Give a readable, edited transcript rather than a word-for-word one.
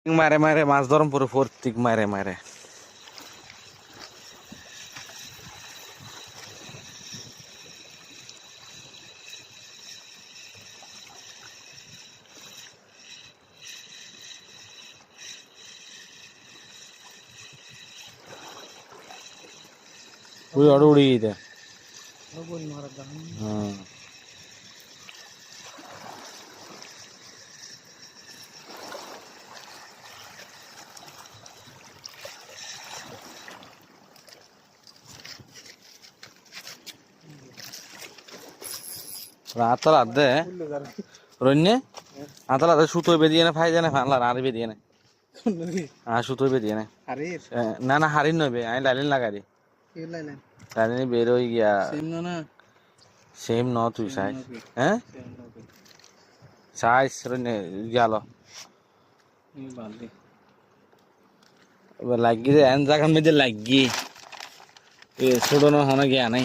মারে মারে মাছ ধরম পুরো ফর্তিক মারে মারে ওই অড় উড়ি দে হ্যাঁ রাতলা দে রন্যে আতলা দে সুতো বেদিয়ে না ফাই জানে ফানলা আর বেদিয়ে না হ্যাঁ সুতো বেদিয়ে না না না হারিন নবে আমি লাইলেন লাগাই লাইলেন বের হয়ে গিয়া সেম ন তুই সাইজ হ্যাঁ সাইজ রন্যে গেল এবার লাগি এন জায়গার মধ্যে লাগি ছোট না হনে গিয়া নাই